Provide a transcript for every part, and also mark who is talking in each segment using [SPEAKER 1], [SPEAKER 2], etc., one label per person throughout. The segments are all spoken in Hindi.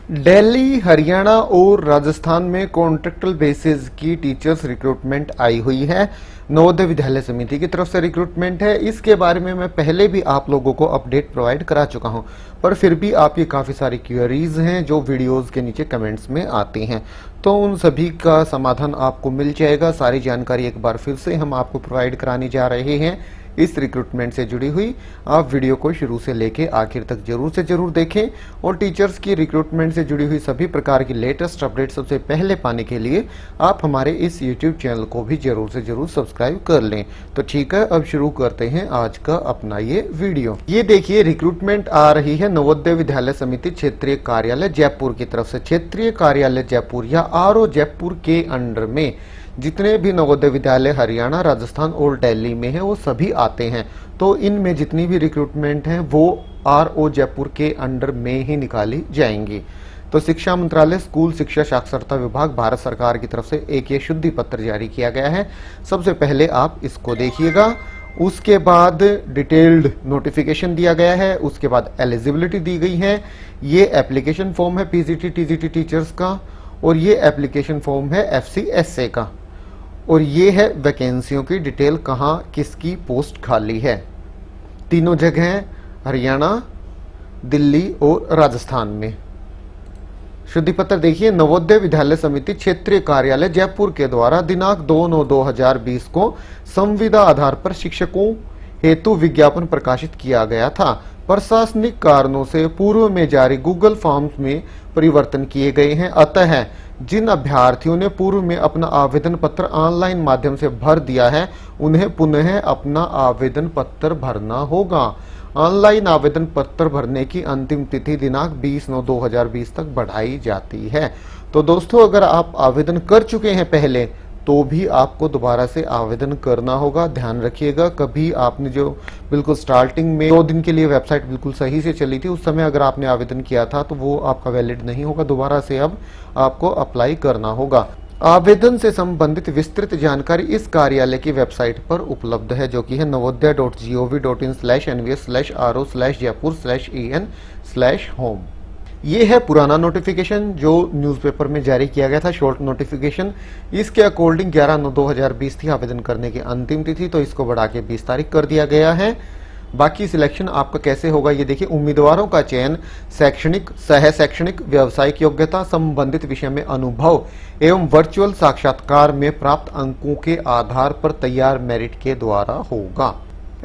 [SPEAKER 1] दिल्ली, हरियाणा और राजस्थान में कॉन्ट्रैक्टल बेसिस की टीचर्स रिक्रूटमेंट आई हुई है। नवोदय विद्यालय समिति की तरफ से रिक्रूटमेंट है। इसके बारे में मैं पहले भी आप लोगों को अपडेट प्रोवाइड करा चुका हूं, पर फिर भी आपकी काफ़ी सारी क्वेरीज हैं जो वीडियोस के नीचे कमेंट्स में आती हैं, तो उन सभी का समाधान आपको मिल जाएगा। सारी जानकारी एक बार फिर से हम आपको प्रोवाइड कराने जा रहे हैं इस रिक्रूटमेंट से जुड़ी हुई। आप वीडियो को शुरू से लेके आखिर तक जरूर से जरूर देखें और टीचर्स की रिक्रूटमेंट से जुड़ी हुई सभी प्रकार की लेटेस्ट अपडेट सबसे पहले पाने के लिए आप हमारे इस यूट्यूब चैनल को भी जरूर से जरूर सब्सक्राइब कर लें। तो ठीक है, अब शुरू करते हैं आज का अपना ये वीडियो। ये देखिए, रिक्रूटमेंट आ रही है नवोदय विद्यालय समिति क्षेत्रीय कार्यालय जयपुर की तरफ से। क्षेत्रीय कार्यालय जयपुर या आरओ जयपुर के अंडर में जितने भी नवोदय विद्यालय हरियाणा, राजस्थान और दिल्ली में है वो सभी आते हैं। तो इनमें जितनी भी रिक्रूटमेंट है वो आरओ जयपुर के अंडर में ही निकाली जाएंगी। तो शिक्षा मंत्रालय, स्कूल शिक्षा साक्षरता विभाग, भारत सरकार की तरफ से एक ये शुद्धि पत्र जारी किया गया है। सबसे पहले आप इसको देखिएगा। उसके बाद डिटेल्ड नोटिफिकेशन दिया गया है। उसके बाद एलिजिबिलिटी दी गई है। ये एप्लीकेशन फॉर्म है पीजीटी टीजीटी टीचर्स का, और ये एप्लीकेशन फॉर्म है एफसीएसए का, और ये है वैकेंसियों की डिटेल, कहाँ किसकी पोस्ट खाली है। तीनों जगह हैं, हरियाणा, दिल्ली और राजस्थान में। शुद्धि पत्र देखिए, नवोदय विद्यालय समिति क्षेत्रीय कार्यालय जयपुर के द्वारा दिनांक 2/9/2020 को संविदा आधार पर शिक्षकों हेतु विज्ञापन प्रकाशित किया गया था। प्रशासनिक कारणों से पूर्व में जारी गूगल फॉर्म्स में परिवर्तन किए गए हैं, अतः जिन अभ्यर्थियों ने पूर्व में अपना आवेदन पत्र ऑनलाइन माध्यम से भर दिया है उन्हें पुनः अपना आवेदन पत्र भरना होगा। ऑनलाइन आवेदन पत्र भरने की अंतिम तिथि दिनांक 20/9/2020 तक बढ़ाई जाती है। तो दोस्तों, अगर आप आवेदन कर चुके हैं पहले तो भी आपको दोबारा से आवेदन करना होगा। ध्यान रखिएगा, कभी आपने जो बिल्कुल स्टार्टिंग में 2 दिन के लिए वेबसाइट बिल्कुल सही से चली थी, उस समय अगर आपने आवेदन किया था तो वो आपका वैलिड नहीं होगा। दोबारा से अब आपको अप्लाई करना होगा। आवेदन से संबंधित विस्तृत जानकारी इस कार्यालय की वेबसाइट पर उपलब्ध है, जो कि है navodaya.gov.in/nvs/ro/jayapur/en/home। ये है पुराना नोटिफिकेशन जो न्यूज़पेपर में जारी किया गया था, शॉर्ट नोटिफिकेशन। इसके अकॉर्डिंग 11/9/2020 थी आवेदन करने की अंतिम तिथि, तो इसको बढ़ा के 20 तारीख कर दिया गया है। बाकी सिलेक्शन आपका कैसे होगा ये देखिए। उम्मीदवारों का चयन शैक्षणिक, सह शैक्षणिक, व्यावसायिक योग्यता, संबंधित विषय में अनुभव एवं वर्चुअल साक्षात्कार में प्राप्त अंकों के आधार पर तैयार मेरिट के द्वारा होगा।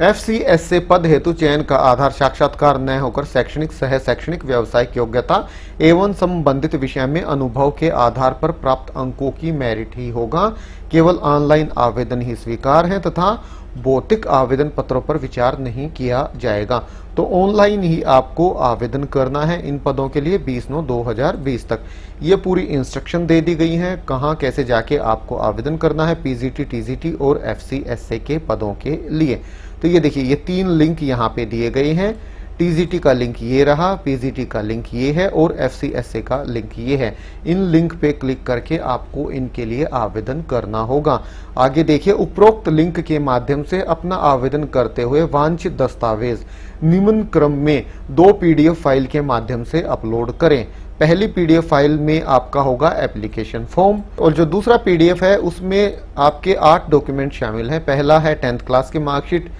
[SPEAKER 1] एफसीएसए पद हेतु चयन का आधार साक्षात्कार न होकर शैक्षणिक, सह शैक्षणिक, व्यावसायिक योग्यता एवं संबंधित विषय में अनुभव के आधार पर प्राप्त अंकों की मेरिट ही होगा। केवल ऑनलाइन आवेदन ही स्वीकार है तथा भौतिक आवेदन पत्रों पर विचार नहीं किया जाएगा। तो ऑनलाइन ही आपको आवेदन करना है इन पदों के लिए 20/9/2020 तक। ये पूरी इंस्ट्रक्शन दे दी गई है, कहाँ कैसे जाके आपको आवेदन करना है पीजीटी, टीजीटी और एफसीएसए के पदों के लिए। तो ये देखिए, ये 3 लिंक यहाँ पे दिए गए हैं। टीजीटी का लिंक ये रहा, पीजीटी का लिंक ये है और एफसीएसए का लिंक ये है। इन लिंक पे क्लिक करके आपको इनके लिए आवेदन करना होगा। आगे देखिए, उपरोक्त लिंक के माध्यम से अपना आवेदन करते हुए वांछित दस्तावेज निम्न क्रम में 2 पीडीएफ फाइल के माध्यम से अपलोड करें। पहली पीडीएफ फाइल में आपका होगा एप्लीकेशन फॉर्म, और जो दूसरा पीडीएफ है उसमें आपके 8 डॉक्यूमेंट शामिल हैं। पहला है 10th क्लास की मार्कशीट,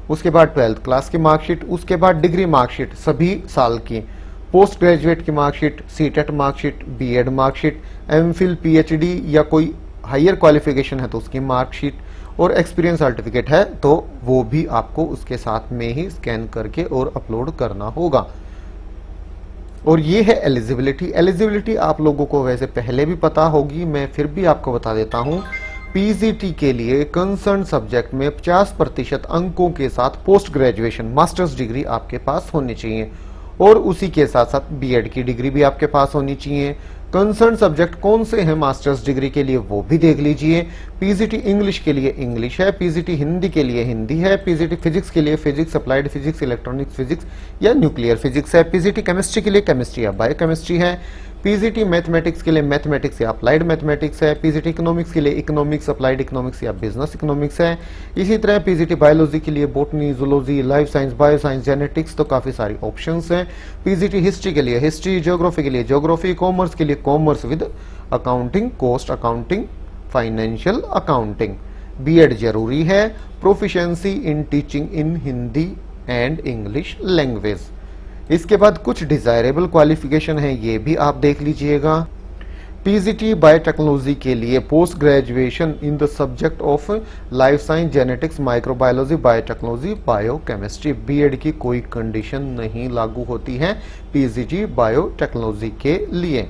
[SPEAKER 1] उसके बाद 12th क्लास की मार्कशीट, उसके बाद डिग्री मार्कशीट सभी साल की, पोस्ट ग्रेजुएट की marksheet, CTET marksheet, BEd marksheet, MPhil, PhD या कोई हायर क्वालिफिकेशन है तो उसकी मार्कशीट, और एक्सपीरियंस सर्टिफिकेट है तो वो भी आपको उसके साथ में ही स्कैन करके और अपलोड करना होगा। और ये है एलिजिबिलिटी। एलिजिबिलिटी आप लोगों को वैसे पहले भी पता होगी, मैं फिर भी आपको बता देता हूँ। पीजीटी के लिए कंसर्न सब्जेक्ट में 50% अंकों के साथ पोस्ट ग्रेजुएशन मास्टर्स डिग्री आपके पास होनी चाहिए, और उसी के साथ साथ बीएड की डिग्री भी आपके पास होनी चाहिए। कंसर्न सब्जेक्ट कौन से हैं मास्टर्स डिग्री के लिए वो भी देख लीजिए। पीजीटी इंग्लिश के लिए इंग्लिश है, पीजीटी हिंदी के लिए हिंदी है, पीजीटी फिजिक्स के लिए physics, applied physics, electronics physics या न्यूक्लियर फिजिक्स है, पीजीटी केमिस्ट्री के लिए केमिस्ट्री या बायोकेमिस्ट्री है, पीजीटी मैथमेटिक्स के लिए मैथमेटिक्स या अप्लाइड मैथमेटिक्स है। पीजीटी इकोनॉमिक्स के लिए इकोनॉमिक्स, अप्लाइड इकोनॉमिक्स या बिजनेस इकोनॉमिक्स है। इसी तरह पीजीटी बायोलॉजी के लिए botany, zoology, life science, bio science, genetics, तो काफी सारी ऑप्शंस हैं। पीजीटी हिस्ट्री के लिए हिस्ट्री, ज्योग्राफी के लिए ज्योग्राफी, कॉमर्स के लिए commerce with accounting, cost accounting, financial accounting. BEd जरूरी है। Proficiency in teaching in Hindi and English language. इसके बाद कुछ डिजायरेबल क्वालिफिकेशन है, ये भी आप देख लीजिएगा। पीजीटी बायोटेक्नोलॉजी के लिए post graduation in the subject of life science, genetics, microbiology, biotechnology, biochemistry. BEd की कोई कंडीशन नहीं लागू होती है पीजीटी बायोटेक्नोलॉजी के लिए।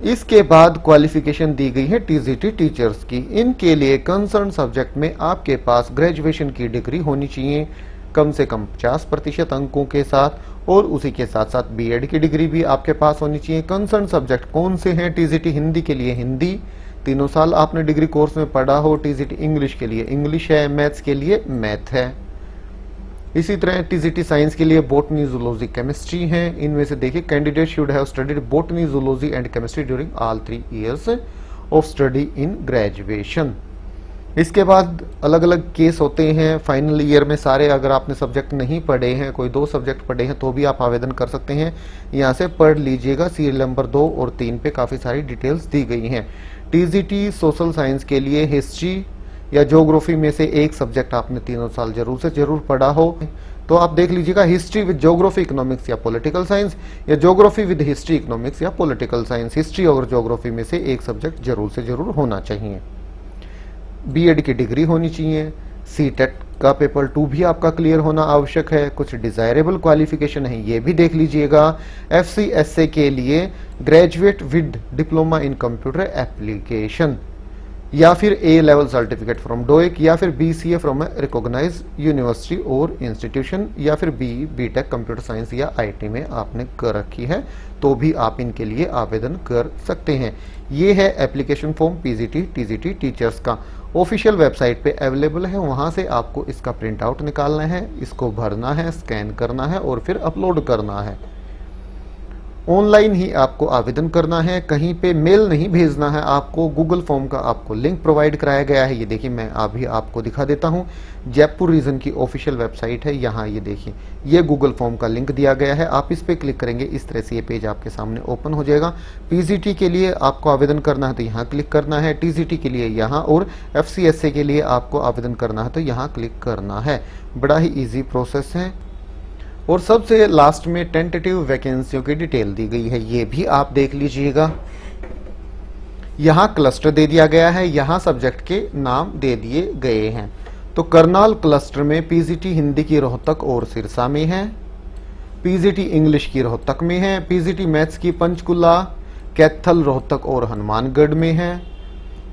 [SPEAKER 1] इसके बाद क्वालिफिकेशन दी गई है टीजीटी टीचर्स की। इनके लिए कंसर्न सब्जेक्ट में आपके पास ग्रेजुएशन की डिग्री होनी चाहिए कम से कम 50% अंकों के साथ, और उसी के साथ साथ बीएड की डिग्री भी आपके पास होनी चाहिए। कंसर्न सब्जेक्ट कौन से हैं? टीजीटी हिंदी के लिए हिंदी, 3 साल आपने डिग्री कोर्स में पढ़ा हो। टीजीटी इंग्लिश के लिए इंग्लिश है। मैथ्स के लिए मैथ है। इसी तरह टीजीटी साइंस के लिए बॉटनी, जूलॉजी, केमिस्ट्री है। इनमें से देखिए, candidate should have studied botany, zoology and chemistry during all 3 years of study in graduation. इसके बाद अलग अलग केस होते हैं फाइनल ईयर में सारे। अगर आपने सब्जेक्ट नहीं पढ़े हैं, कोई 2 सब्जेक्ट पढ़े हैं, तो भी आप आवेदन कर सकते हैं। यहाँ से पढ़ लीजिएगा, सीरियल नंबर 2 और 3 पे काफ़ी सारी डिटेल्स दी गई हैं। टीजीटी सोशल साइंस के लिए हिस्ट्री या ज्योग्राफी में से एक सब्जेक्ट आपने 3 साल जरूर से जरूर पढ़ा हो, तो आप देख लीजिएगा, हिस्ट्री विद ज्योग्राफी, इकोनॉमिक्स या पॉलिटिकल साइंस, या ज्योग्राफी विद हिस्ट्री, इकोनॉमिक्स या पॉलिटिकल साइंस। हिस्ट्री और ज्योग्राफी में से एक सब्जेक्ट जरूर से जरूर होना चाहिए। बीएड की डिग्री होनी चाहिए। सीटेट का पेपर 2 भी आपका क्लियर होना आवश्यक है। कुछ डिजायरेबल क्वालिफिकेशन है, ये भी देख लीजिएगा। एफसीएसए के लिए graduate with diploma in computer application, या फिर ए लेवल सर्टिफिकेट फ्रॉम डोएक, या फिर बीसीए फ्रॉम रिकॉग्नाइज यूनिवर्सिटी और इंस्टीट्यूशन, या फिर बीटेक कंप्यूटर साइंस या आईटी में आपने कर रखी है, तो भी आप इनके लिए आवेदन कर सकते हैं। ये है application form PGT TGT teachers का। ऑफिशियल वेबसाइट पे अवेलेबल है, वहां से आपको इसका प्रिंट आउट निकालना है, इसको भरना है, स्कैन करना है और फिर अपलोड करना है। ऑनलाइन ही आपको आवेदन करना है, कहीं पे मेल नहीं भेजना है आपको। गूगल फॉर्म का आपको लिंक प्रोवाइड कराया गया है। ये देखिए, मैं अभी आपको दिखा देता हूँ। जयपुर रीजन की ऑफिशियल वेबसाइट है, यहाँ ये देखिए, ये गूगल फॉर्म का लिंक दिया गया है। आप इस पे क्लिक करेंगे, इस तरह से ये पेज आपके सामने ओपन हो जाएगा। पीजीटी के लिए आपको आवेदन करना है तो यहाँ क्लिक करना है, टीजीटी के लिए यहाँ, और एफसीएसए के लिए आपको आवेदन करना है तो यहाँ क्लिक करना है। बड़ा ही ईजी प्रोसेस है। और सबसे लास्ट में टेंटेटिव वैकेंसियों की डिटेल दी गई है, ये भी आप देख लीजिएगा। यहाँ क्लस्टर दे दिया गया है, यहाँ सब्जेक्ट के नाम दे दिए गए हैं। तो करनाल क्लस्टर में पीजीटी हिंदी की रोहतक और सिरसा में है, पीजीटी इंग्लिश की रोहतक में है, पीजीटी मैथ्स की पंचकुला, कैथल, रोहतक और हनुमानगढ़ में है,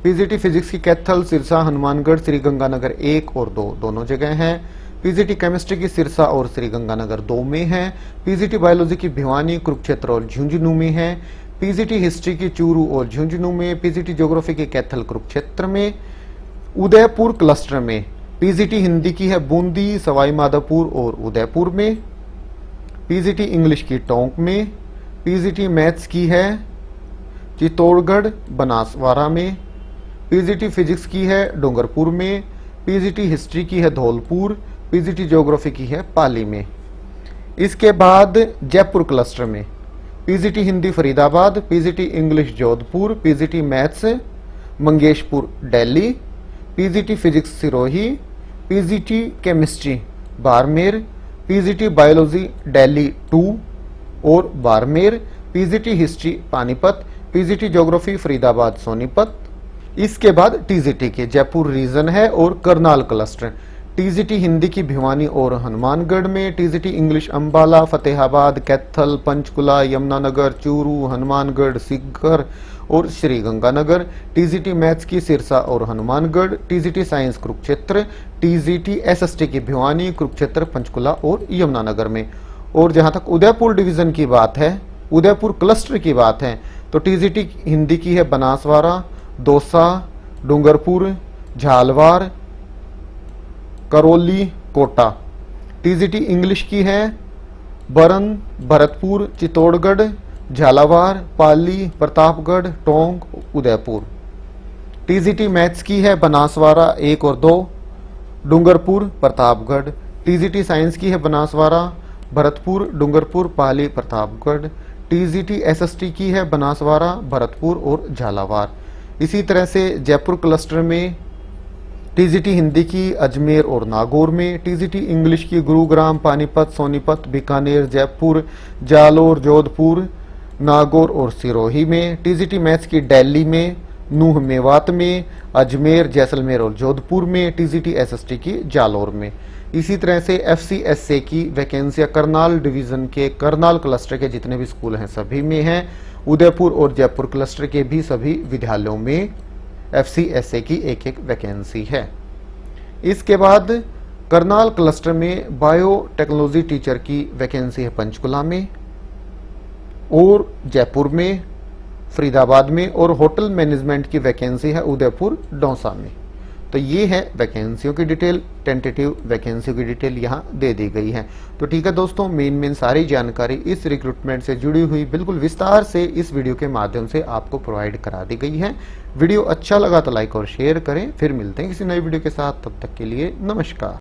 [SPEAKER 1] पीजीटी फिजिक्स की कैथल, सिरसा, हनुमानगढ़, श्रीगंगानगर 1 और 2 दोनों जगह हैं, पीजीटी केमिस्ट्री की सिरसा और श्रीगंगानगर 2 में है, पीजीटी बायोलॉजी की भिवानी, कुरुक्षेत्र और झुंझुनू में है, पीजीटी हिस्ट्री की चूरू और झुंझुनू में, पीजीटी ज्योग्राफी की कैथल, कुरुक्षेत्र में, उदयपुर क्लस्टर में पीजीटी हिंदी की है बूंदी, सवाई माधोपुर और उदयपुर में, पीजीटी इंग्लिश की टोंक में, पीजीटी मैथ्स की है चित्तौड़गढ़, बनासवाड़ा में, पीजीटी फिजिक्स की है डूंगरपुर में, पीजीटी हिस्ट्री की है धौलपुर, पीजीटी ज्योग्राफी की है पाली में। इसके बाद जयपुर क्लस्टर में PGT Hindi Faridabad, PGT English Jodhpur, PGT maths Mungeshpur Delhi, PGT physics Sirohi, PGT chemistry Barmer, PGT biology Delhi 2 और Barmer, PGT history Panipat, PGT geography Faridabad Sonipat. इसके बाद टीजीटी के जयपुर रीजन है और करनाल क्लस्टर, टीजीटी हिंदी की भिवानी और हनुमानगढ़ में, टीजीटी इंग्लिश अंबाला, फतेहाबाद, कैथल, पंचकुला, यमुनानगर, चूरू, हनुमानगढ़, सीकर और श्रीगंगानगर, टीजीटी मैथ्स की सिरसा और Hanumangarh, TGT science Kurukshetra, TGT SST की भिवानी, कुरुक्षेत्र, पंचकुला और यमुनानगर में। और जहां तक उदयपुर डिवीजन की बात है, उदयपुर क्लस्टर की बात है, तो टीजीटी हिंदी की है बनासवाड़ा, दौसा, डूंगरपुर, झालवाड़, करौली, कोटा। टीजीटी इंग्लिश की है बरन, भरतपुर, चित्तौड़गढ़, झालावाड़, पाली, प्रतापगढ़, टोंक, उदयपुर। टीजीटी मैथ्स की है बनासवाड़ा 1 और 2, डूंगरपुर, प्रतापगढ़। टीजीटी साइंस की है बनासवाड़ा, भरतपुर, डूंगरपुर, पाली, प्रतापगढ़। टीजीटी एसएसटी की है बनासवाड़ा, भरतपुर और झालावाड़। इसी तरह से जयपुर क्लस्टर में टीजीटी हिंदी की अजमेर और नागौर में, टीजीटी इंग्लिश की गुरुग्राम, पानीपत, सोनीपत, बीकानेर, जयपुर, जालोर, जोधपुर, नागौर और सिरोही में, टीजीटी मैथ्स की दिल्ली में, नूह मेवात में, अजमेर, जैसलमेर और जोधपुर में, टीजीटी एसएसटी की जालोर में। इसी तरह से एफसीएसए की वैकेंसियां करनाल डिवीजन के करनाल क्लस्टर के जितने भी स्कूल हैं सभी में हैं। उदयपुर और जयपुर क्लस्टर के भी सभी विद्यालयों में एफसीएसए की एक एक वैकेंसी है। इसके बाद करनाल क्लस्टर में बायोटेक्नोलॉजी टीचर की वैकेंसी है पंचकुला में और जयपुर में, फरीदाबाद में, और होटल मैनेजमेंट की वैकेंसी है उदयपुर, दौसा में। तो ये है वैकेंसियों की डिटेल, टेंटेटिव वैकेंसियों की डिटेल यहाँ दे दी गई है। तो ठीक है दोस्तों, मेन सारी जानकारी इस रिक्रूटमेंट से जुड़ी हुई बिल्कुल विस्तार से इस वीडियो के माध्यम से आपको प्रोवाइड करा दी गई है। वीडियो अच्छा लगा तो लाइक और शेयर करें। फिर मिलते हैं किसी नई वीडियो के साथ, तब तक के लिए नमस्कार।